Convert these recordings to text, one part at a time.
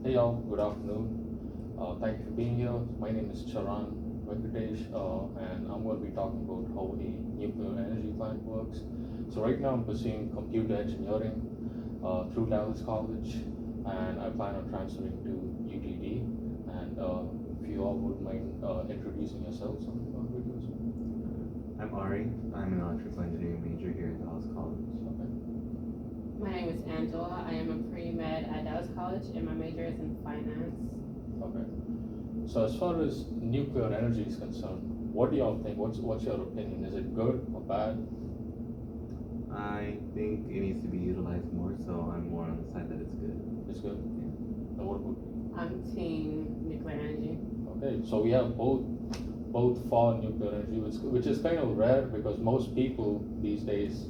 Hey y'all, good afternoon. Thank you for being here. My name is Charan Venkatesh, and I'm going to be talking about how a nuclear energy plant works. So right now I'm pursuing computer engineering through Dallas College, and I plan on transferring to UTD. And if you all would mind introducing yourselves on videos. I'm Ari. I'm an electrical engineering major here at Dallas College. Okay. My name is Angela. I am a pre-med at Dallas College and my major is in finance. Okay. So as far as nuclear energy is concerned, what do y'all think? What's your opinion? Is it good or bad? I think it needs to be utilized more, so I'm more on the side that it's good. It's good. And what about I'm team nuclear energy. okay? So we have both for nuclear energy, which is kind of rare because most people these days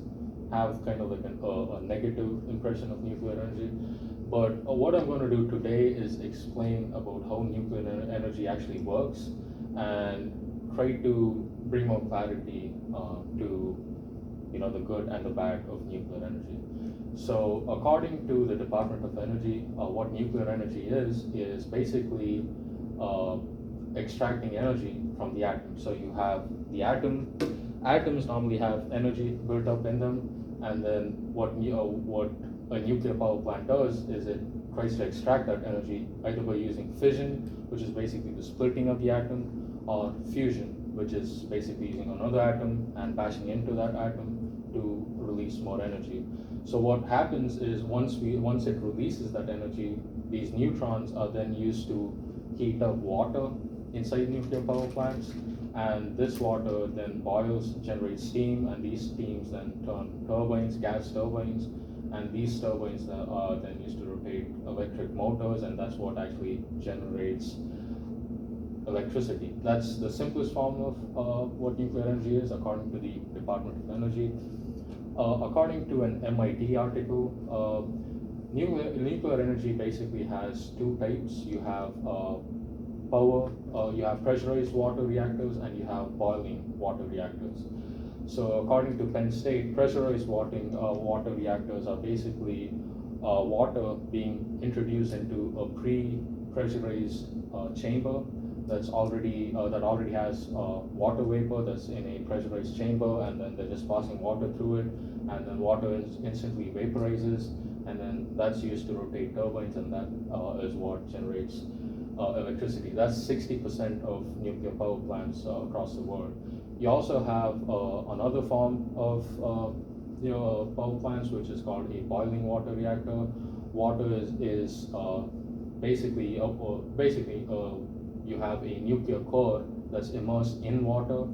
have kind of like a negative impression of nuclear energy. But what I'm going to do today is explain about how nuclear energy actually works and try to bring more clarity to the good and the bad of nuclear energy. So according to the Department of Energy, what nuclear energy is basically uh, extracting energy from the atom. So you have the atoms normally have energy built up in them, and then what a nuclear power plant does is it tries to extract that energy either by using fission, which is basically the splitting of the atom, or fusion, which is basically using another atom and bashing into that atom to release more energy. So what happens is once it releases that energy, these neutrons are then used to heat up water inside nuclear power plants, and this water then boils, generates steam, and these steams then turn turbines, gas turbines, and these turbines are then used to rotate electric motors, and that's what actually generates electricity. That's the simplest form of what nuclear energy is, according to the Department of Energy. According to an MIT article, nuclear energy basically has two types. You have you have pressurized water reactors and you have boiling water reactors. So according to Penn State, pressurized water reactors are basically water being introduced into a pre-pressurized chamber that already has water vapor that's in a pressurized chamber, and then they're just passing water through it, and then water instantly vaporizes, and then that's used to rotate turbines, and that is what generates electricity. That's 60% of nuclear power plants across the world. You also have another form of power plants, which is called a boiling water reactor. Water is basically you have a nuclear core that's immersed in water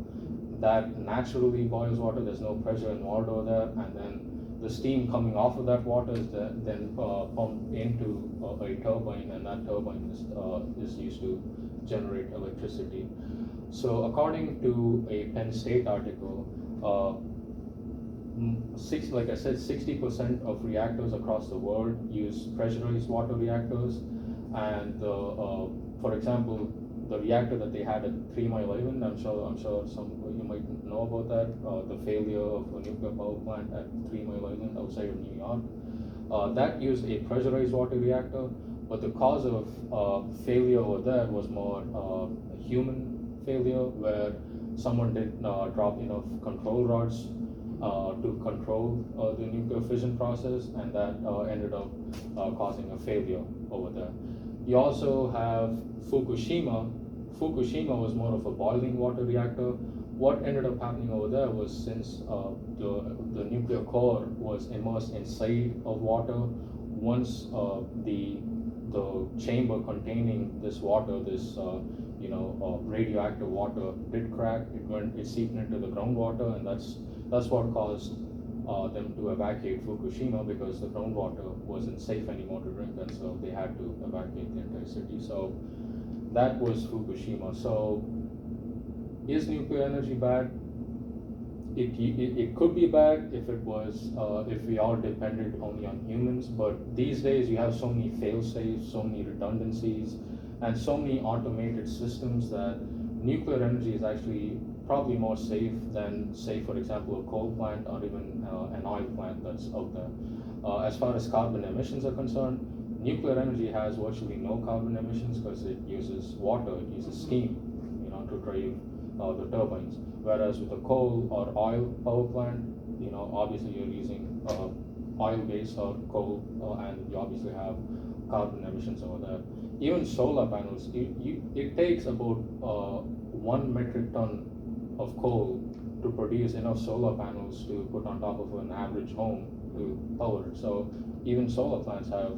that naturally boils water. There's no pressure involved over there, and then the steam coming off of that water is then pumped into a turbine, and that turbine is used to generate electricity. So according to a Penn State article, like I said, 60% of reactors across the world use pressurized water reactors, and for example, the reactor that they had at 3 Mile Island, I'm sure some you might know about that. The failure of a nuclear power plant at 3 Mile Island outside of New York. That used a pressurized water reactor, but the cause of failure over there was more human failure, where someone did drop enough control rods to control the nuclear fission process, and that ended up causing a failure over there. You also have Fukushima. Fukushima was more of a boiling water reactor. What ended up happening over there was, since the nuclear core was immersed inside of water, once the chamber containing this water, this radioactive water did crack, it seeped into the groundwater, and that's what caused them to evacuate Fukushima, because the groundwater wasn't safe anymore to drink, and so they had to evacuate the entire city. So that was Fukushima. So is nuclear energy bad? It could be bad if it was if we all depended only on humans, but these days you have so many fail-safes, so many redundancies, and so many automated systems that nuclear energy is actually probably more safe than, say, for example, a coal plant or even an oil plant that's out there. As far as carbon emissions are concerned, nuclear energy has virtually no carbon emissions because it uses water, it uses steam, to drive the turbines. Whereas with a coal or oil power plant, obviously you're using oil-based or coal, and you obviously have carbon emissions over there. Even solar panels, it takes about 1 metric ton of coal to produce enough solar panels to put on top of an average home to power it. So even solar plants have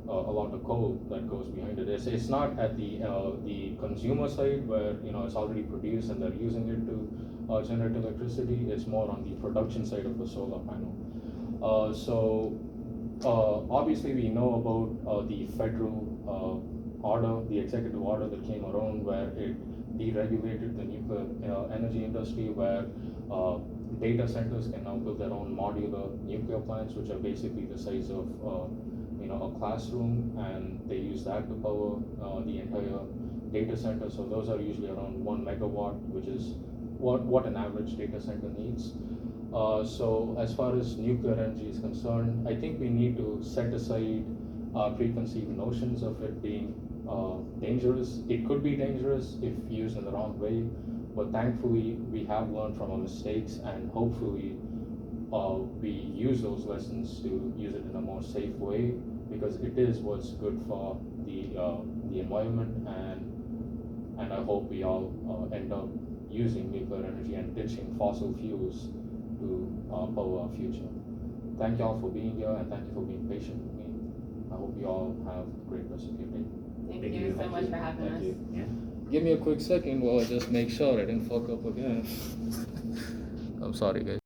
a lot of coal that goes behind it. It's not at the consumer side where it's already produced and they're using it to generate electricity. It's more on the production side of the solar panel. Obviously we know about the federal order, the executive order that came around where it deregulated the nuclear energy industry, where data centers can now build their own modular nuclear plants, which are basically the size of a classroom, and they use that to power the entire data center. So those are usually around 1 megawatt, which is what an average data center needs. So as far as nuclear energy is concerned, I think we need to set aside preconceived notions of it being dangerous. It could be dangerous if used in the wrong way, but thankfully we have learned from our mistakes, and hopefully we use those lessons to use it in a more safe way, because it is what's good for the environment, and I hope we all end up using nuclear energy and ditching fossil fuels to power our future. Thank you all for being here, and thank you for being patient with me. I hope you all have a great rest of your day. Thank you so much for having us. Yeah. Give me a quick second while I just make sure I didn't fuck up again. I'm sorry, guys.